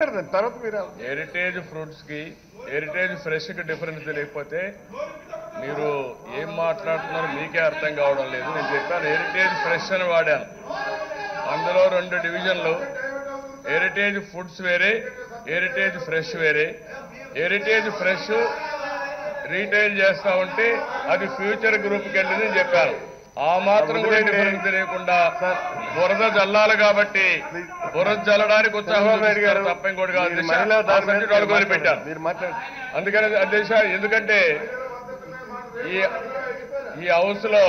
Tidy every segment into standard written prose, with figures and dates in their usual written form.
తర్వాత మీరు heritage fruits కి హెరిటేజ్ ఫ్రెష్ కి డిఫరెన్స్ తెలియకపోతే మీరు ఏం మాట్లాడుతున్నారో మీకే అర్థం కావడం లేదు. నేను చెప్పాను హెరిటేజ్ ఫ్రెష్ అని వాడాను. అందులో 2 డివిజన్లు, హెరిటేజ్ ఫుడ్స్ వేరే, హెరిటేజ్ ఫ్రెష్ వేరే. హెరిటేజ్ ఫ్రెష్ రీటైల్ చేస్తా ఉంటే అది ఫ్యూచర్ గ్రూప్కి వెళ్ళిందని చెప్పాను. ఆ మాత్రం కూడా డిఫరెన్స్ తెలియకుండా బురద జల్లాలి కాబట్టి బురద జల్లడానికి ఉత్సాహం తప్ప ఇంకోటి కాదు పెట్టాను. అందుకని అధ్యక్ష, ఎందుకంటే ఈ హౌస్ లో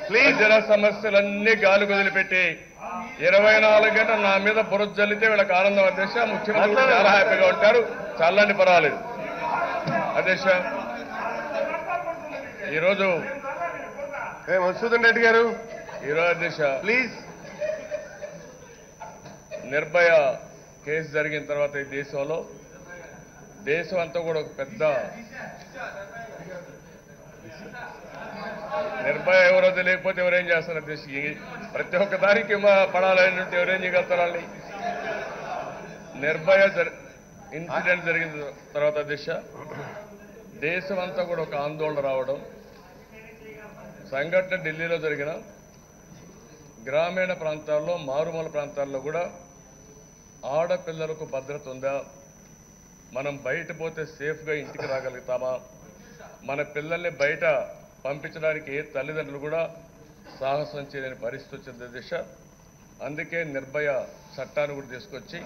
ప్రజల సమస్యలన్నీ గాలి వదిలిపెట్టి 24 గంటలు నా మీద బురద జల్లితే వీళ్ళకి ఆనందం అధ్యక్ష. ముఖ్యమంత్రి చాలా హ్యాపీగా ఉంటారు, చల్లని పర్వాలేదు అధ్యక్ష. ఈరోజు మధుసూదన్ రెడ్డి గారు ఈరోజు అధ్యక్ష ప్లీజ్. నిర్భయ కేసు జరిగిన తర్వాత ఈ దేశం అంతా కూడా ఒక పెద్ద నిర్భయ ఎవరో తెలియకపోతే ఎవరేం చేస్తారు అధ్యక్ష? ప్రతి ఒక్క దానికి పడాలని ఎవరేం చేయగలుగుతారు? నిర్భయ ఇన్సిడెంట్ జరిగిన తర్వాత అధ్యక్ష దేశం అంతా కూడా ఒక ఆందోళన రావడం, సంఘటన ఢిల్లీలో జరిగిన గ్రామీణ ప్రాంతాల్లో, మారుమూల ప్రాంతాల్లో కూడా ఆడపిల్లలకు భద్రత ఉందా, మనం బయట పోతే సేఫ్గా ఇంటికి రాగలుగుతామా, మన పిల్లల్ని బయట పంపించడానికి ఏ తల్లిదండ్రులు కూడా సాహసం చేయలేని పరిస్థితి వచ్చింది దిశ. అందుకే నిర్భయ చట్టాన్ని కూడా తీసుకొచ్చి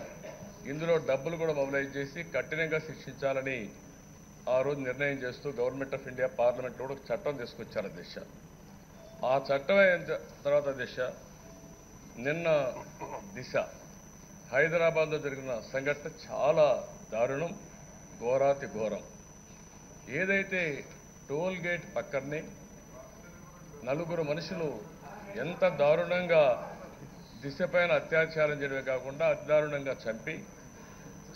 ఇందులో డబ్బులు కూడా మొబిలైజ్ చేసి కఠినంగా శిక్షించాలని ఆ రోజు నిర్ణయం చేస్తూ గవర్నమెంట్ ఆఫ్ ఇండియా పార్లమెంట్లో కూడా ఒక చట్టం తీసుకొచ్చారు దిశ. ఆ చట్టం అయిన తర్వాత దిశ నిన్న దిశ హైదరాబాద్లో జరిగిన సంఘటన చాలా దారుణం, ఘోరాతి ఘోరం. ఏదైతే టోల్ గేట్ పక్కనే 4 మనుషులు ఎంత దారుణంగా దిశ పైన అత్యాచారం చేయడమే కాకుండా అతిదారుణంగా చంపి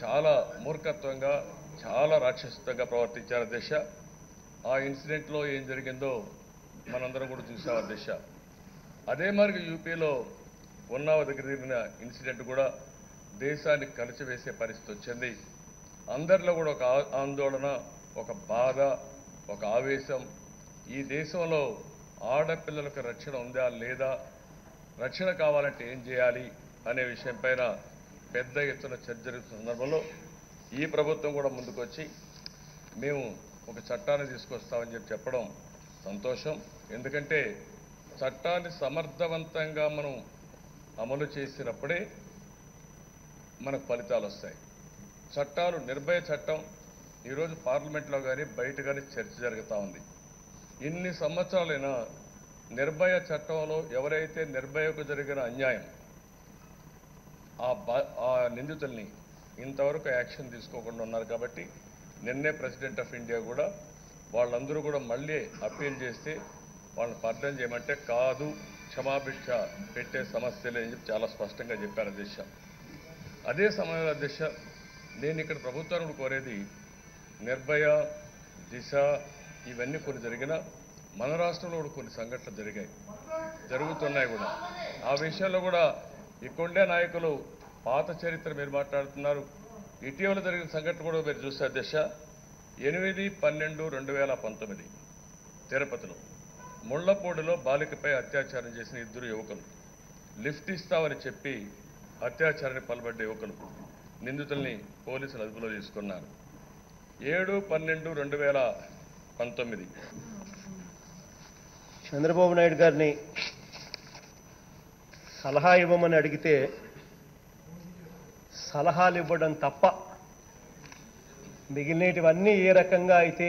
చాలా మూర్ఖత్వంగా, చాలా రాక్షసత్వంగా ప్రవర్తించారు దిశ. ఆ ఇన్సిడెంట్లో ఏం జరిగిందో మనందరం కూడా చూసాం దిశ. అదే మరి యూపీలో ఉన్నావ దగ్గర జరిగిన ఇన్సిడెంట్ కూడా దేశాన్ని కలిసివేసే పరిస్థితి వచ్చింది. అందరిలో కూడా ఒక ఆందోళన, ఒక బాధ, ఒక ఆవేశం. ఈ దేశంలో ఆడపిల్లలకు రక్షణ ఉందా లేదా, రక్షణ కావాలంటే ఏం చేయాలి అనే విషయం పైన పెద్ద ఎత్తున చర్చ జరుగుతున్న సందర్భంలో ఈ ప్రభుత్వం కూడా ముందుకొచ్చి మేము ఒక చట్టాన్ని తీసుకొస్తామని చెప్పడం సంతోషం. ఎందుకంటే చట్టాన్ని సమర్థవంతంగా మనం అమలు చేసినప్పుడే మనకు ఫలితాలు వస్తాయి. చట్టాలు, నిర్భయ చట్టం ఈరోజు పార్లమెంట్లో కానీ బయట కానీ చర్చ జరుగుతూ ఉంది. ఇన్ని సంవత్సరాలైనా నిర్భయ చట్టంలో ఎవరైతే నిర్భయకు జరిగిన అన్యాయం ఆ నిందితుల్ని ఇంతవరకు యాక్షన్ తీసుకోకుండా ఉన్నారు. కాబట్టి నిన్నే ప్రెసిడెంట్ ఆఫ్ ఇండియా కూడా వాళ్ళందరూ కూడా మళ్ళీ అప్పీల్ చేస్తే వాళ్ళని పర్డం చేయమంటే కాదు, క్షమాభిక్ష పెట్టే సమస్యలే అని చెప్పి చాలా స్పష్టంగా చెప్పారు అధ్యక్ష. అదే సమయంలో అధ్యక్ష నేను ఇక్కడ ప్రభుత్వాన్ని కోరేది, నిర్భయ, దిశ ఇవన్నీ కొన్ని జరిగినా మన రాష్ట్రంలో కూడా కొన్ని సంఘటనలు జరుగుతున్నాయి కూడా. ఆ విషయంలో కూడా ఇక్కడే నాయకులు పాత చరిత్ర మీరు మాట్లాడుతున్నారు. ఇటీవల జరిగిన సంఘటన కూడా మీరు చూస్తే అధ్యక్ష 8/12/2019 తిరుపతిలో ముళ్లపూడిలో బాలికపై అత్యాచారం చేసిన 2 యువకులు, లిఫ్ట్ ఇస్తామని చెప్పి అత్యాచారానికి పాల్పడ్డ యువకులు నిందితుల్ని పోలీసులు అదుపులో తీసుకున్నారు. 7/12/2019 చంద్రబాబు నాయుడు గారిని సలహా ఇవ్వమని అడిగితే సలహాలు ఇవ్వడం తప్ప మిగిలినవన్నీ ఏ రకంగా అయితే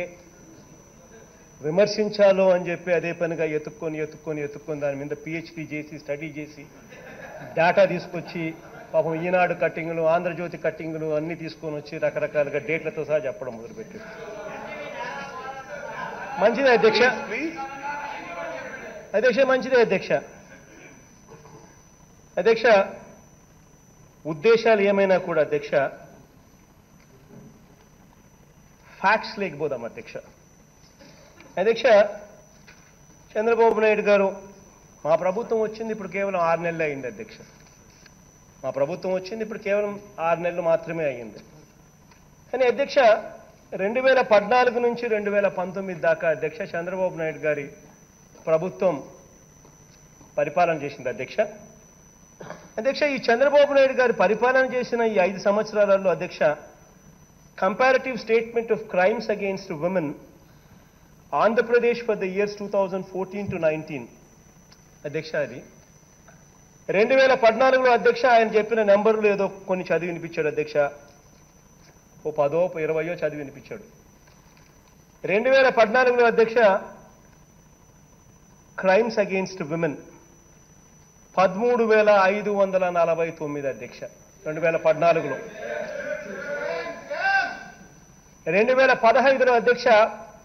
విమర్శించాలో అని చెప్పి అదే పనిగా ఎత్తుక్కొని దాని మీద పిహెచ్డి చేసి, స్టడీ చేసి, డేటా తీసుకొచ్చి పాపం ఈనాడు కట్టింగులు, ఆంధ్రజ్యోతి కట్టింగులు అన్నీ తీసుకొని వచ్చి రకరకాలుగా డేట్లతో సహా చెప్పడం మొదలుపెట్టారు. మంచిదే అధ్యక్ష, మంచిదే అధ్యక్ష. ఉద్దేశాలు ఏమైనా కూడా అధ్యక్ష, ఫ్యాక్ట్స్ లేకపోదాం అధ్యక్ష. చంద్రబాబు నాయుడు గారు, మా ప్రభుత్వం వచ్చింది ఇప్పుడు కేవలం 6 నెలలు అయింది అధ్యక్ష. మా ప్రభుత్వం వచ్చింది ఇప్పుడు కేవలం 6 నెలలు మాత్రమే అయ్యింది. కానీ అధ్యక్ష 2014 నుంచి 2019 దాకా అధ్యక్ష చంద్రబాబు నాయుడు గారి ప్రభుత్వం పరిపాలన చేసింది అధ్యక్ష. ఈ చంద్రబాబు నాయుడు గారి పరిపాలన చేసిన ఈ 5 సంవత్సరాలలో అధ్యక్ష comparative statement of crimes against women Andhra Pradesh for the years 2014 to 19 అధ్యక్ష అది 2014లో అధ్యక్ష ఆయన చెప్పిన నెంబర్లు ఏదో కొన్ని చదివి వినిపించాడు అధ్యక్ష. ఓ 10 20 చదివి వినిపించాడు. 2014లో అధ్యక్ష క్రైమ్స్ అగెయిన్స్ట్ విమెన్ 13,549 అధ్యక్ష 2014లో. 2015లో అధ్యక్ష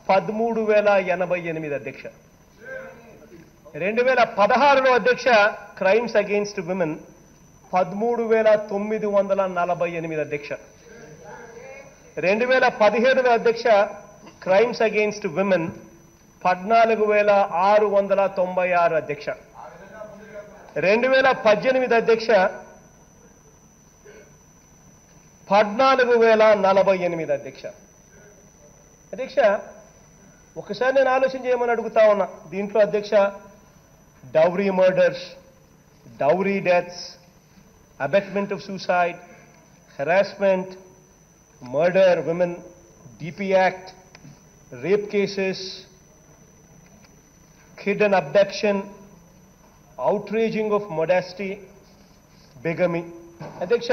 13,088 అధ్యక్ష. 2016లో అధ్యక్ష క్రైమ్స్ అగెయిన్స్ట్ విమెన్ 13,948 అధ్యక్ష. 2017లో అధ్యక్ష క్రైమ్స్ అగెయిన్స్ట్ విమెన్ 14,696 అధ్యక్ష. 2018 అధ్యక్ష 14,048 అధ్యక్ష. అధ్యక్ష ఒకసారి నేను ఆలోచన చేయమని అడుగుతా ఉన్నా. దీంట్లో అధ్యక్ష dowry murders, dowry deaths, abetment of suicide, harassment, murder women, DP act, rape cases, kid and abduction, outraging of modesty, bigamy. అధ్యక్ష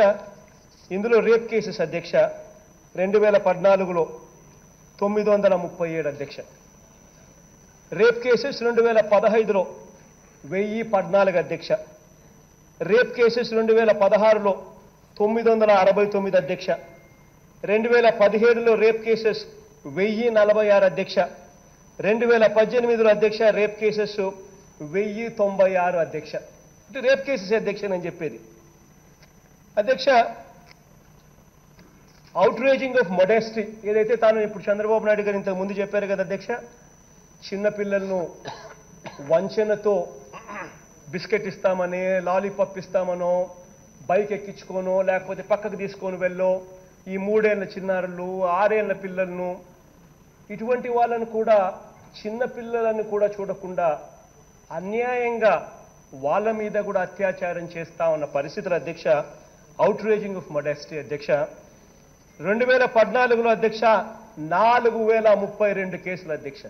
ఇందులో రేప్ కేసెస్ అధ్యక్ష 2014లో 937 అధ్యక్ష. రేప్ కేసెస్ 2015లో 1014 అధ్యక్ష. రేప్ కేసెస్ 2016లో 969 అధ్యక్ష. 2017లో రేప్ కేసెస్ 1046 అధ్యక్ష. 2018లో అధ్యక్ష రేప్ కేసెస్ 1096 అధ్యక్ష. అంటే రేప్ కేసెస్ అధ్యక్ష నేను చెప్పేది అధ్యక్ష. అవుట్రేజింగ్ ఆఫ్ మొడెస్టీ ఏదైతే తాను ఇప్పుడు చంద్రబాబు నాయుడు గారు ఇంతకు ముందు చెప్పారు కదా అధ్యక్ష, చిన్నపిల్లలను వంచనతో బిస్కెట్ ఇస్తామని, లాలీపాప్ ఇస్తామనో, బైక్ ఎక్కించుకోనో, లేకపోతే పక్కకు తీసుకొని వెళ్ళో ఈ 3 ఏళ్ల చిన్నారులు 6 ఏళ్ల పిల్లలను ఇటువంటి వాళ్ళను కూడా చిన్న పిల్లలను కూడా చూడకుండా అన్యాయంగా వాళ్ళ మీద కూడా అత్యాచారం చేస్తా ఉన్న పరిస్థితులు అధ్యక్ష. అవుట్రేజింగ్ ఆఫ్ మొడెస్టీ అధ్యక్ష 2014లో అధ్యక్ష 4,032 కేసులు అధ్యక్ష.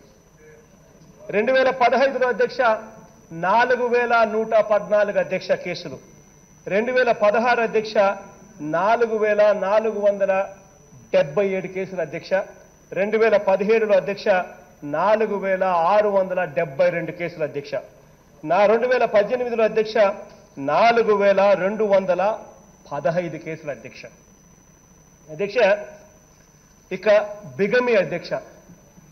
2015లో అధ్యక్ష 4,114 అధ్యక్ష కేసులు. 2016 అధ్యక్ష 4,477 కేసులు అధ్యక్ష. 2017లో అధ్యక్ష 4,672 కేసులు అధ్యక్ష. 2018లో అధ్యక్ష 4,215 కేసులు అధ్యక్ష. అధ్యక్ష ఇక బిగమి అధ్యక్ష.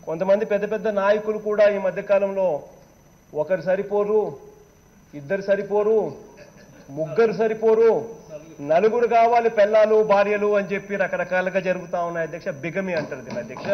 కొంతమంది పెద్ద పెద్ద నాయకులు కూడా ఈ మధ్యకాలంలో ఒకరు సరిపోరు, ఇద్దరు సరిపోరు, ముగ్గురు సరిపోరు, నలుగురు కావాలి పెళ్ళాలు భార్యలు అని చెప్పి రకరకాలుగా జరుగుతా ఉన్నాయి అధ్యక్ష. బిగమి అంటారు దీన్ని అధ్యక్ష.